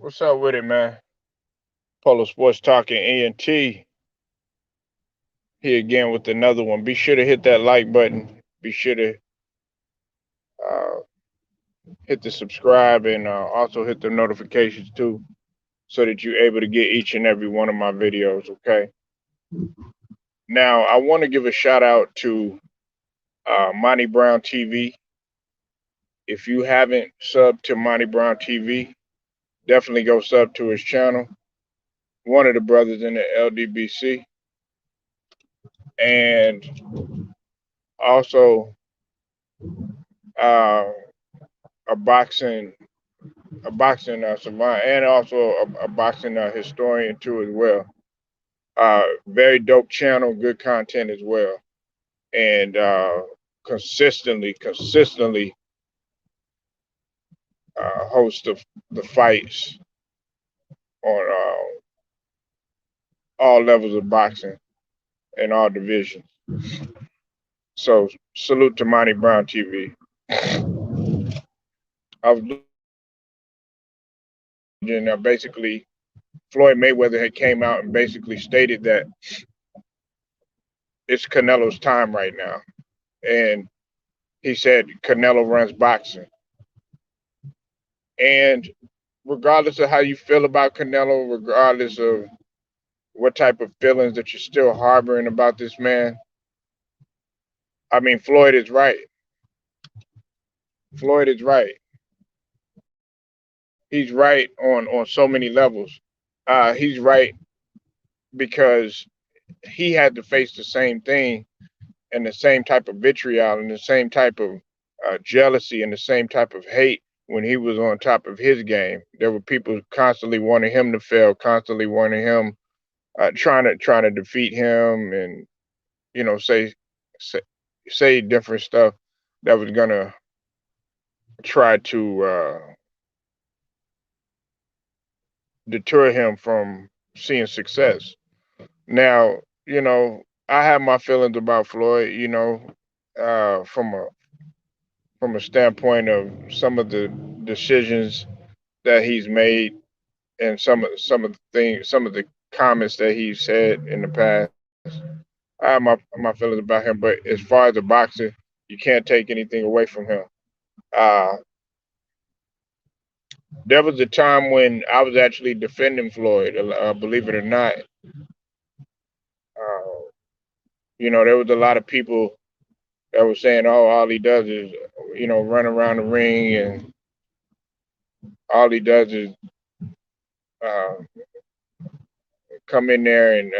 What's up with it, man? Polo Sports Talking ENT here again with another one. Be sure to hit that like button. Be sure to uh, hit the subscribe and also hit the notifications too, so that you're able to get each and every one of my videos. Okay. Now I want to give a shout out to Monty Brown TV. If you haven't subbed to Monty Brown TV, definitely go sub to his channel. One of the brothers in the LDBC, and also uh, a boxing savant, and also a boxing historian too as well. Very dope channel, good content as well, and consistently host the fights on all levels of boxing and all divisions. So salute to Monty Brown TV. I was basically Floyd Mayweather had came out and basically stated that it's Canelo's time right now, and he said Canelo runs boxing. And regardless of how you feel about Canelo, regardless of what type of feelings that you're still harboring about this man, I mean, Floyd is right. Floyd is right. He's right on so many levels. He's right because he had to face the same thing and the same type of vitriol and the same type of jealousy and the same type of hate when he was on top of his game. There were people constantly wanting him to fail, constantly wanting him, trying to defeat him, and say say different stuff that was gonna try to deter him from seeing success. Now, I have my feelings about Floyd. From a standpoint of some of the decisions that he's made and some of the comments that he said in the past. I have my feelings about him, but as far as a boxer, you can't take anything away from him. Uh, there was a time when I was actually defending Floyd, believe it or not. Uh, there was a lot of people that were saying, "Oh, all he does is, run around the ring, and all he does is uh, come in there and,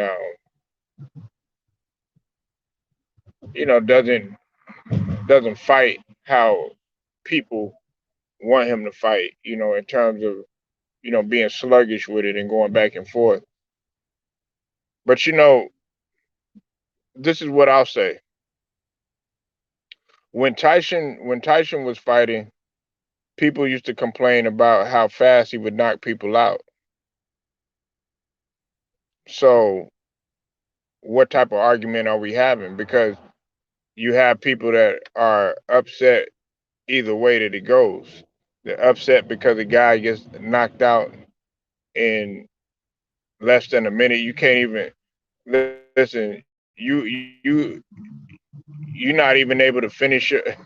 doesn't fight how people want him to fight. In terms of being sluggish with it and going back and forth." But this is what I'll say. When Tyson was fighting, people used to complain about how fast he would knock people out. So what type of argument are we having? Because you have people that are upset either way that it goes. They're upset because a guy gets knocked out in less than a minute. You can't even listen. You're not even able to finish it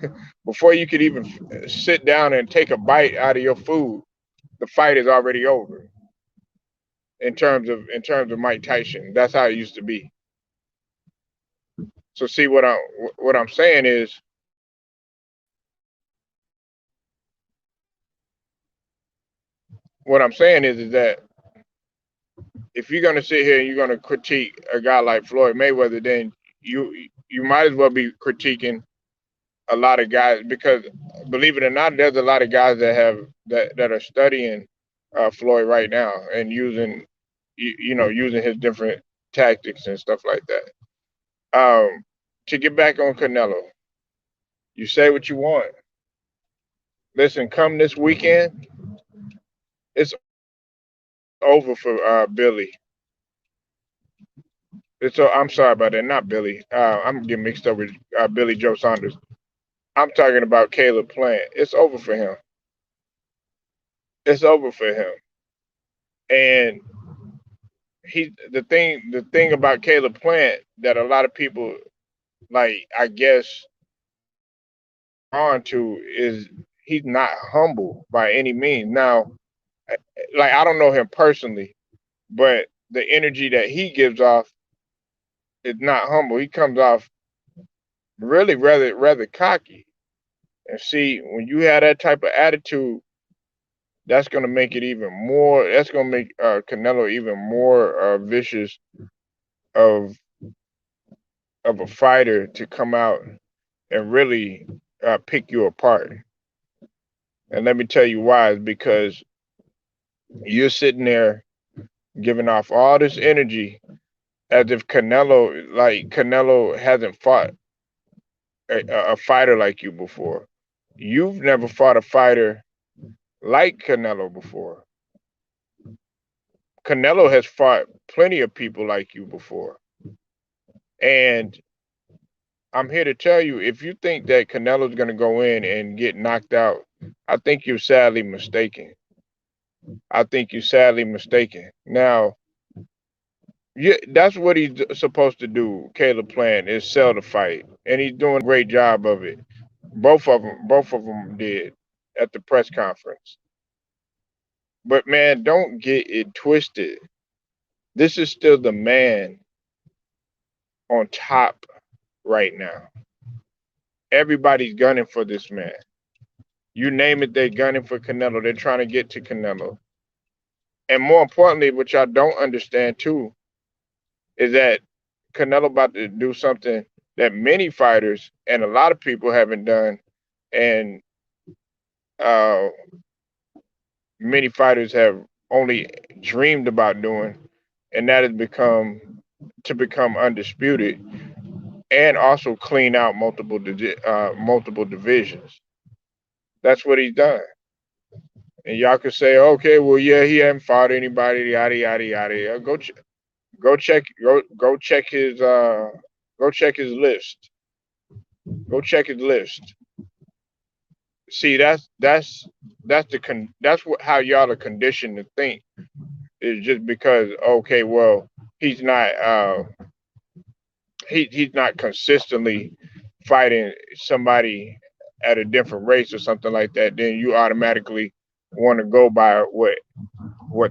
before you could even sit down and take a bite out of your food. The fight is already over. In terms of Mike Tyson, that's how it used to be. So see what I'm saying is is that if you're gonna sit here and you're gonna critique a guy like Floyd Mayweather, then you might as well be critiquing a lot of guys, because believe it or not, there's a lot of guys that are studying Floyd right now and using his different tactics and stuff like that. To get back on Canelo, you say what you want. Listen, come this weekend, it's over for Billy. I'm sorry about that, not Billy. I'm getting mixed up with Billy Joe Saunders. I'm talking about Caleb Plant. It's over for him. It's over for him. And the thing about Caleb Plant that a lot of people, like, I guess, on to is he's not humble by any means. Now, like, I don't know him personally, but the energy that he gives off is not humble. He comes off really rather cocky. And see, when you have that type of attitude, that's gonna make it even more. That's gonna make Canelo even more vicious of a fighter to come out and really pick you apart. And let me tell you why. Is because you're sitting there giving off all this energy as if Canelo hasn't fought a fighter like you before. You've never fought a fighter like Canelo before. Canelo has fought plenty of people like you before. And I'm here to tell you, if you think that Canelo's going to go in and get knocked out, I think you're sadly mistaken. I think you're sadly mistaken. Now, yeah, that's what he's supposed to do. Caleb Plant is sell the fight, and he's doing a great job of it. Both of them did at the press conference. But man, don't get it twisted. This is still the man on top right now. Everybody's gunning for this man. You name it, they're gunning for Canelo. They're trying to get to Canelo. And more importantly, which I don't understand too, is that Canelo about to do something that many fighters and a lot of people haven't done, and uh, many fighters have only dreamed about doing, and that has become undisputed and also clean out multiple divisions. That's what he's done. And y'all could say, okay, well, yeah, he hasn't fought anybody, yada yada yada. Go check his list. Go check his list. See, that's what how y'all are conditioned to think is just because, okay, well, he's not he's not consistently fighting somebody at a different race or something like that, then you automatically want to go by what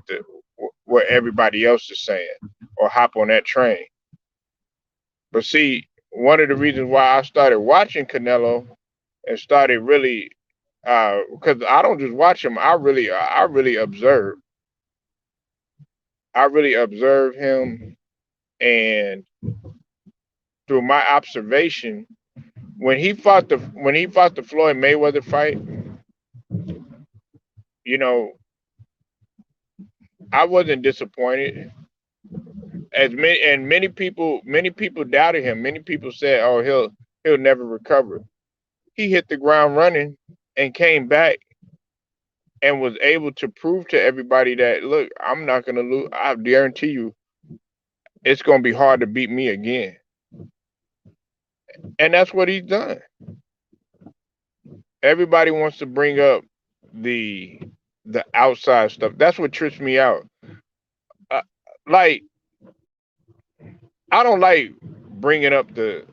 the what everybody else is saying or hop on that train. But see, one of the reasons why I started watching Canelo and started really because I don't just watch him, I really observe. I really observe him, and through my observation, when he fought the Floyd Mayweather fight, you know, I wasn't disappointed. Many people doubted him. Many people said, "Oh, he'll never recover." He hit the ground running and came back and was able to prove to everybody that, look, I'm not gonna lose. I guarantee you, it's gonna be hard to beat me again. And that's what he's done. Everybody wants to bring up the the outside stuff. That's what trips me out. Uh, like, I don't like bringing up the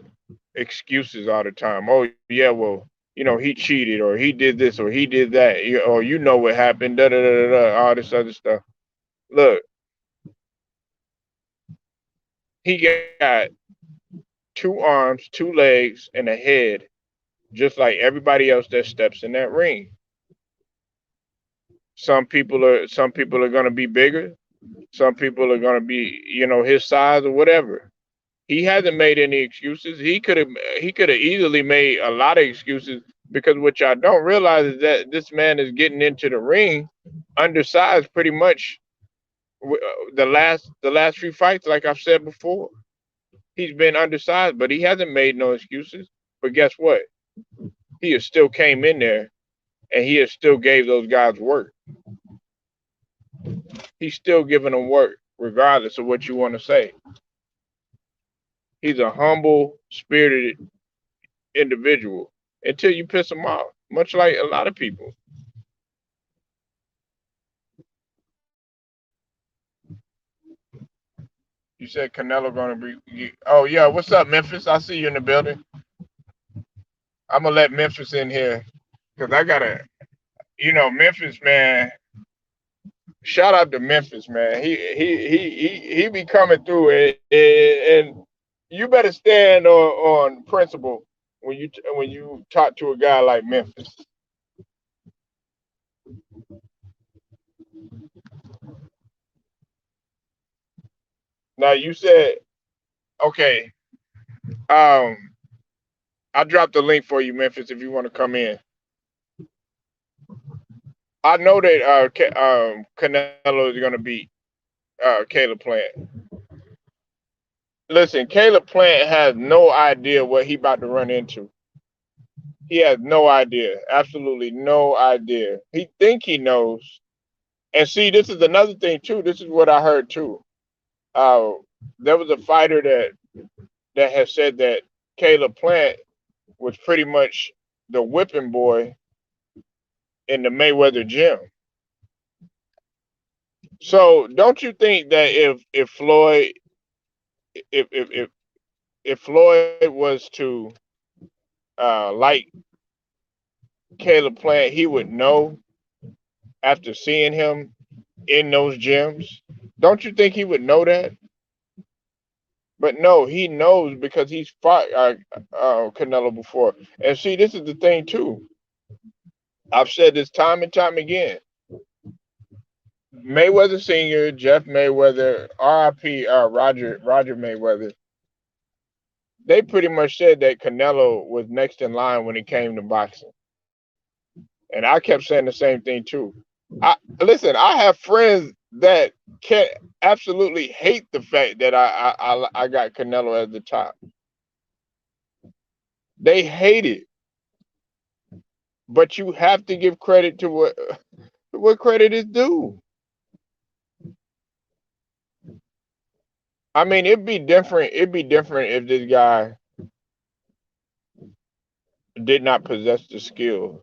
excuses all the time. Oh yeah, well, he cheated or he did this or he did that, or what happened, da da da da, all this other stuff. Look, he got two arms, two legs, and a head, just like everybody else that steps in that ring. Some people are gonna be bigger. Some people are gonna be, his size or whatever. He hasn't made any excuses. He could have easily made a lot of excuses because what y'all don't realize is that this man is getting into the ring undersized pretty much. The last few fights, like I've said before, he's been undersized, but he hasn't made no excuses. But guess what? He has still came in there and he has still gave those guys work. He's still giving them work, regardless of what you want to say. He's a humble, spirited individual until you piss him off, much like a lot of people. You said Canelo gonna be. Oh yeah, what's up, Memphis? I see you in the building. I'm gonna let Memphis in here because I gotta. Memphis man. Shout out to Memphis man. He be coming through and you better stand on principle when you talk to a guy like Memphis. Now you said okay. Um, I dropped the link for you, Memphis, if you want to come in. I know that Canelo is gonna beat Caleb Plant. Listen, Caleb Plant has no idea what he about to run into. He has no idea, absolutely no idea. He think he knows. And see, this is another thing too. This is what I heard too. Uh, there was a fighter that has said that Caleb Plant was pretty much the whipping boy in the Mayweather gym. So don't you think that if if if, if Floyd was to like Caleb Plant, he would know after seeing him in those gyms? Don't you think he would know that? But no, he knows because he's fought Canelo before. And see, this is the thing too. I've said this time and time again. Mayweather Senior, Jeff Mayweather, R.I.P. Roger Mayweather. They pretty much said that Canelo was next in line when it came to boxing, and I kept saying the same thing too. Listen. I have friends that can absolutely hate the fact that I got Canelo at the top. They hate it, but you have to give credit to what credit is due. I mean, it'd be different. It'd be different if this guy did not possess the skill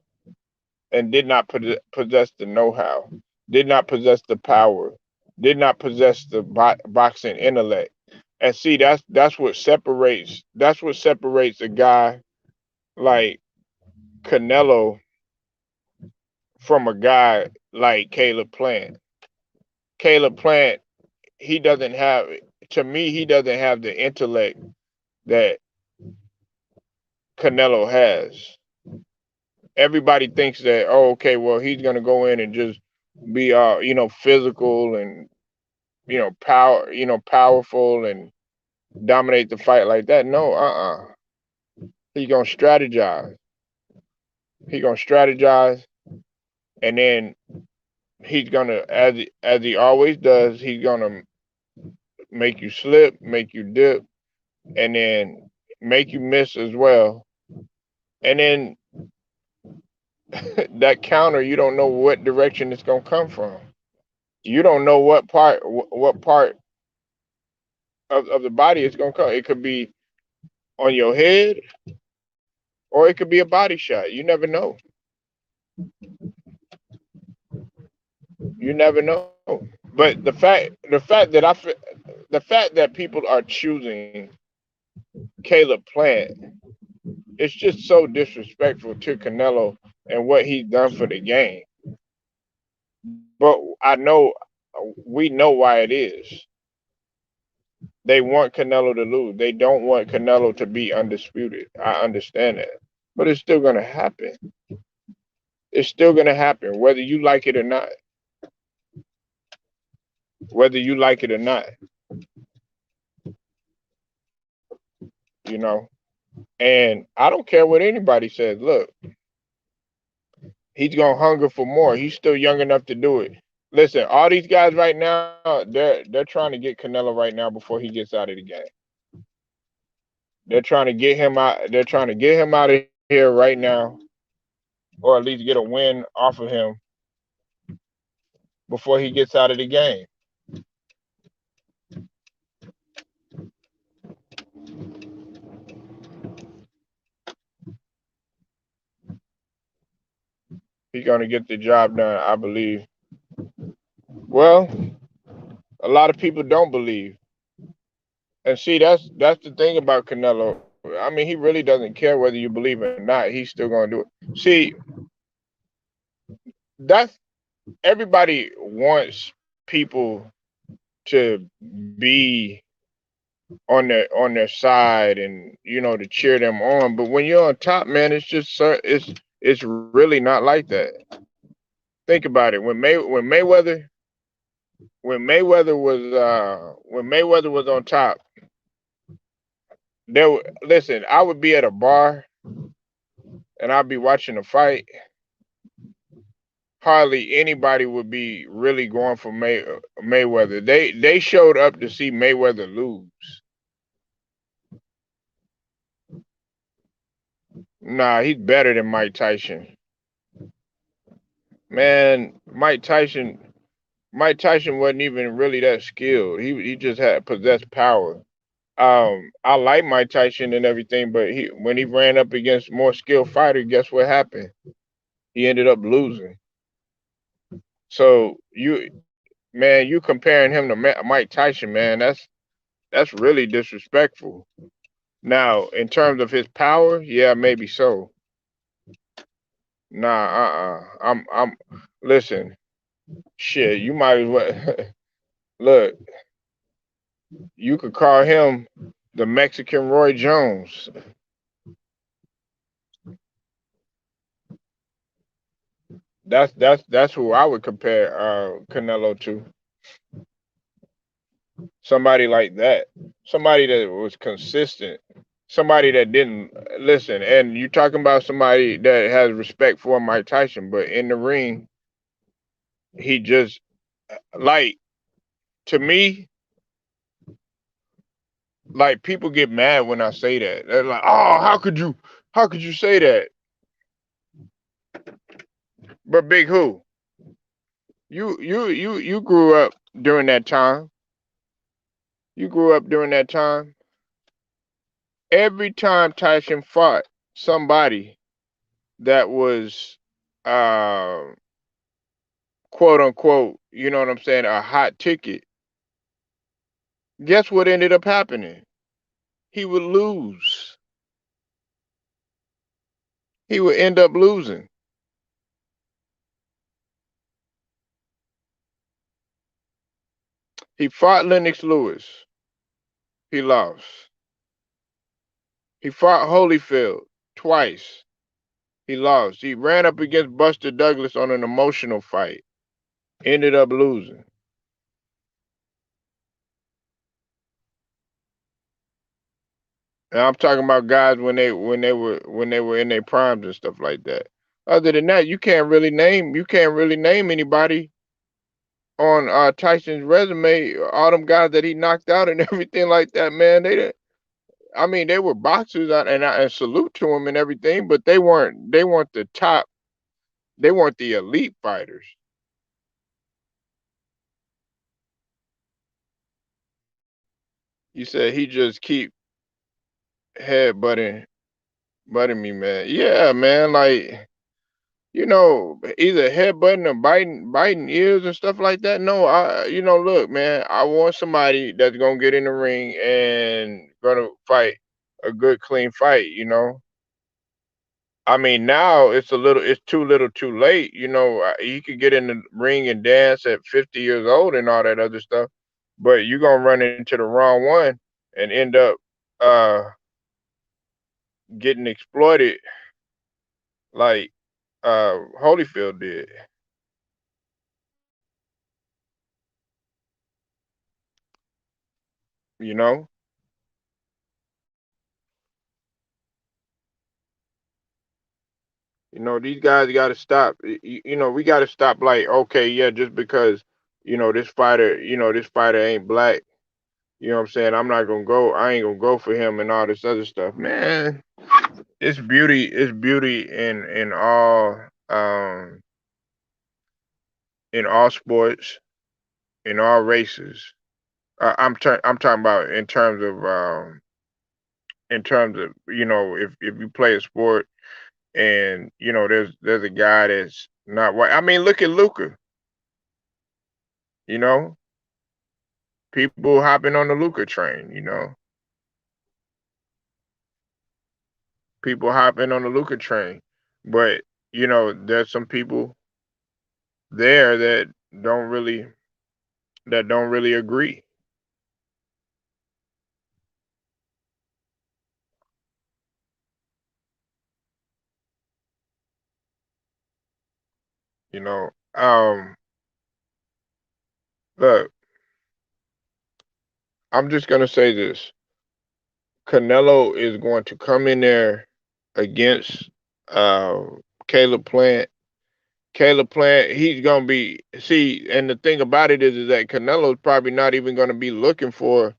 and did not possess the know-how, did not possess the power, did not possess the boxing intellect. And see, that's what separates a guy like Canelo from a guy like Caleb Plant. Caleb Plant, he doesn't have, to me, he doesn't have the intellect that Canelo has. Everybody thinks that, oh, okay, well, he's gonna go in and just be, physical and powerful and dominate the fight like that. No, He's gonna strategize. He's gonna strategize, and then he's gonna, as he always does, he's gonna make you slip, make you dip, and then make you miss as well. And then that counter, you don't know what direction it's gonna come from. You don't know what part of the body it's gonna come. It could be on your head, or it could be a body shot. You never know. You never know. But the fact that people are choosing Caleb Plant, it's just so disrespectful to Canelo and what he's done for the game. But we know why it is. They want Canelo to lose. They don't want Canelo to be undisputed. I understand that. But it's still going to happen. It's still going to happen, whether you like it or not. Whether you like it or not, you know. And I don't care what anybody says. Look, he's going to hunger for more. He's still young enough to do it. Listen, all these guys right now, they're trying to get Canelo right now before he gets out of the game. They're trying to get him out. They're trying to get him out of here right now, or at least get a win off of him before he gets out of the game. He's gonna get the job done, I believe. Well, a lot of people don't believe. And see, that's the thing about Canelo. I mean, he really doesn't care whether you believe it or not. He's still gonna do it. See, that's everybody wants people to be on their side and to cheer them on. But when you're on top, man, it's just it's really not like that. Think about it. When Mayweather was on top, listen. I would be at a bar and I'd be watching a fight. Hardly anybody would be really going for Mayweather. They showed up to see Mayweather lose. Nah, he's better than Mike Tyson. Man, Mike Tyson wasn't even really that skilled. He just had possessed power. I like Mike Tyson and everything, but when he ran up against more skilled fighter, guess what happened? He ended up losing. So you comparing him to Mike Tyson, man, that's really disrespectful. Now, in terms of his power, yeah, maybe so. Nah, I'm. Listen, shit. You might as well look. You could call him the Mexican Roy Jones. That's who I would compare Canelo to. Somebody like that. Somebody that was consistent. Somebody that didn't listen. And you talking about somebody that has respect for Mike Tyson, but in the ring, he just like to me, like people get mad when I say that. They're like, "Oh, how could you say that?" But Big Who, you grew up during that time. You grew up during that time. Every time Tyson fought somebody that was uh quote unquote, you know what I'm saying, a hot ticket, guess what ended up happening? He would lose. He would end up losing. He fought Lennox Lewis. He lost. He fought Holyfield twice. He lost. He ran up against Buster Douglas on an emotional fight. Ended up losing. And I'm talking about guys when they were in their primes and stuff like that. Other than that, you can't really name anybody on Tyson's resume. All them guys that he knocked out and everything like that, man. I mean, they were boxers, and salute to them and everything, but they weren't the top. They weren't the elite fighters. You said he just keep head butting me, man. Yeah, man. Like either headbutting or biting ears and stuff like that. No, look, man, I want somebody that's gonna get in the ring and gonna fight a good, clean fight. I mean, now it's too little, too late. You could get in the ring and dance at 50 years old and all that other stuff, but you're gonna run into the wrong one and end up uh getting exploited like Holyfield did. You know. These guys got to stop. We got to stop. Like, okay, yeah, just because this fighter ain't black. You know what I'm saying? I'm not gonna go. I ain't gonna go for him and all this other stuff, man. It's beauty. It's beauty in all sports, in all races. I'm talking about in terms of if you play a sport and there's a guy that's not white. I mean, look at Luca. You know, people hopping on the Luca train. People hopping on the Luca train, but there's some people there don't really that don't really agree. You know, look, I'm just gonna say this: Canelo is going to come in there against uh, Caleb Plant. Caleb Plant, he's gonna be see, and the thing about it is that Canelo's probably not even gonna be looking for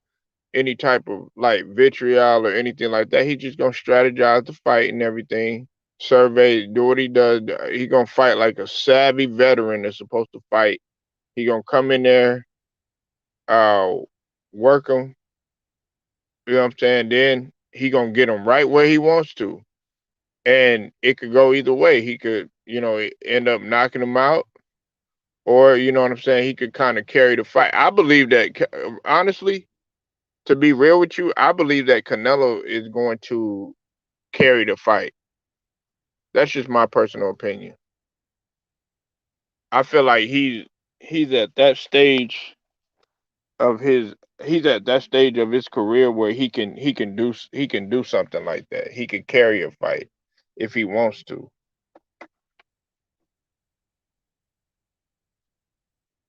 any type of like vitriol or anything like that. He's just gonna strategize the fight and everything. Survey, do what he does. He gonna fight like a savvy veteran that's supposed to fight. He gonna come in there, uh, work him. You know what I'm saying? Then he gonna get him right where he wants to, and it could go either way. He could, end up knocking him out, or you know what I'm saying. He could kind of carry the fight. I believe that, honestly, to be real with you, I believe that Canelo is going to carry the fight. That's just my personal opinion. I feel like he's at that stage of his he's at that stage of his career where he can do something like that. He can carry a fight if he wants to,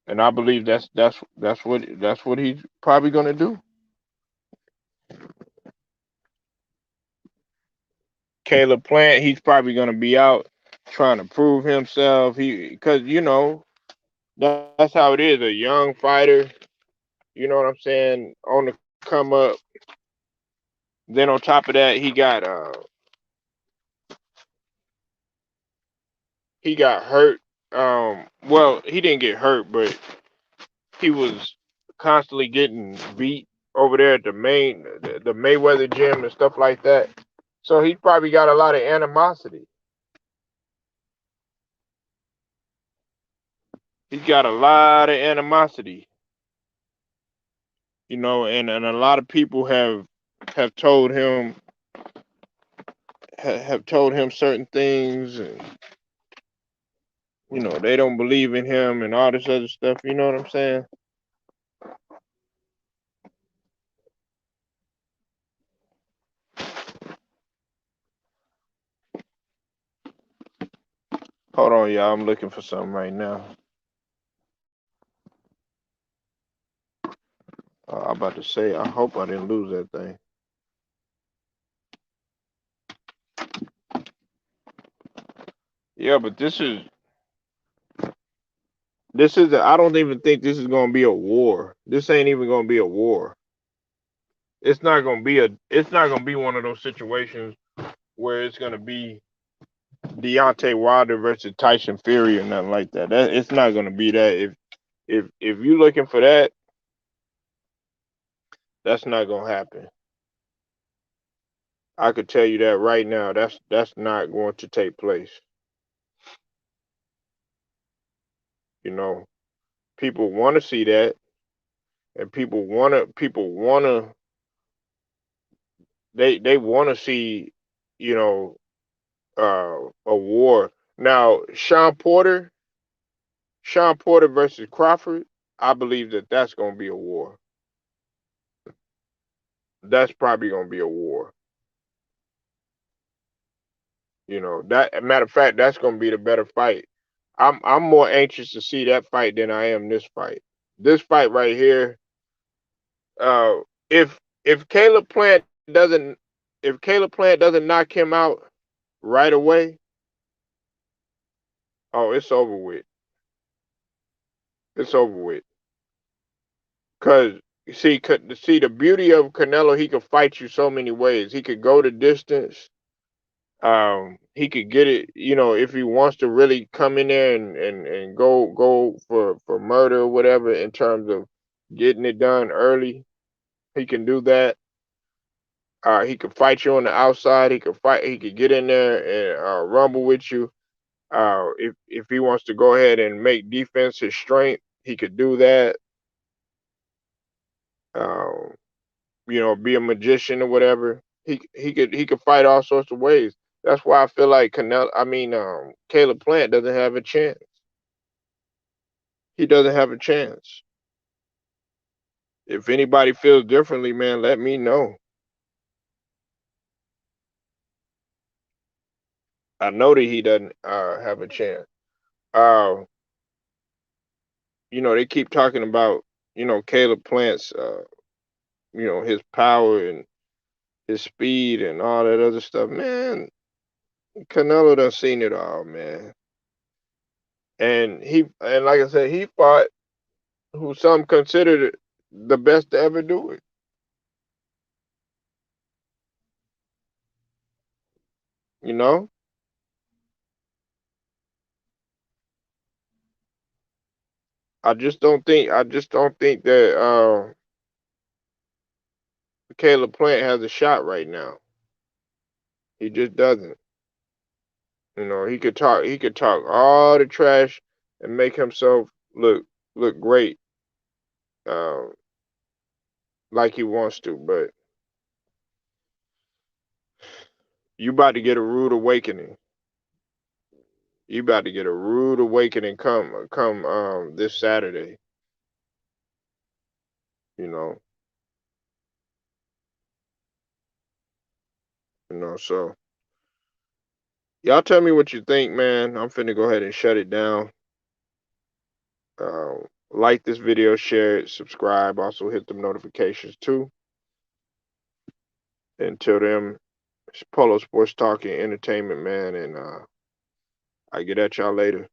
and I believe that's what he's probably gonna do. Caleb Plant, he's probably gonna be out trying to prove himself. Because that's how it is. A young fighter, you know what I'm saying, on the come up. Then on top of that, he got hurt. Well, he didn't get hurt, but he was constantly getting beat over there at the Mayweather gym and stuff like that. So he probably got a lot of animosity. He's got a lot of animosity, and a lot of people have told him have told him certain things, and they don't believe in him and all this other stuff. You know what I'm saying? Hold on, y'all. I'm looking for something right now. I'm about to say, I hope I didn't lose that thing. Yeah, but this is. I don't even think this is gonna be a war. This ain't even gonna be a war. It's not gonna be one of those situations where it's gonna be Deontay Wilder versus Tyson Fury or nothing like that. It's not gonna be that. If you looking for that, that's not gonna happen. I could tell you that right now. That's not going to take place. You know, people want to see that, and they want to see, you know, a war. Now, Sean Porter versus Crawford, I believe that that's going to be a war. That's probably going to be a war. That matter of fact, that's going to be the better fight. I'm more anxious to see that fight than I am this fight. This fight right here, uh, if if Caleb Plant doesn't if Caleb Plant doesn't knock him out right away, oh, it's over with. It's over with. Cause see the beauty of Canelo, he could fight you so many ways. He could go the distance. He could get it. If he wants to really come in there and go for murder or whatever in terms of getting it done early, he can do that. He could fight you on the outside. He could fight. He could get in there and rumble with you. If he wants to go ahead and make defense his strength, he could do that. Um, be a magician or whatever. He could fight all sorts of ways. That's why I feel like Caleb Plant doesn't have a chance. He doesn't have a chance. If anybody feels differently, man, let me know. I know that he doesn't have a chance. Uh, they keep talking about, Caleb Plant's, his power and his speed and all that other stuff. Man, Canelo done seen it all, man. And like I said, he fought who some considered the best to ever do it. You know, I just don't think that Caleb Plant has a shot right now. He just doesn't. He could talk all the trash and make himself look great, uh, like he wants to. But you about to get a rude awakening. You about to get a rude awakening come this Saturday. You know, So y'all tell me what you think, man. I'm finna go ahead and shut it down. Like this video, share it, subscribe. Also hit them notifications too. Until then, it's Polo Sports Talking Entertainment, man, and I get at y'all later.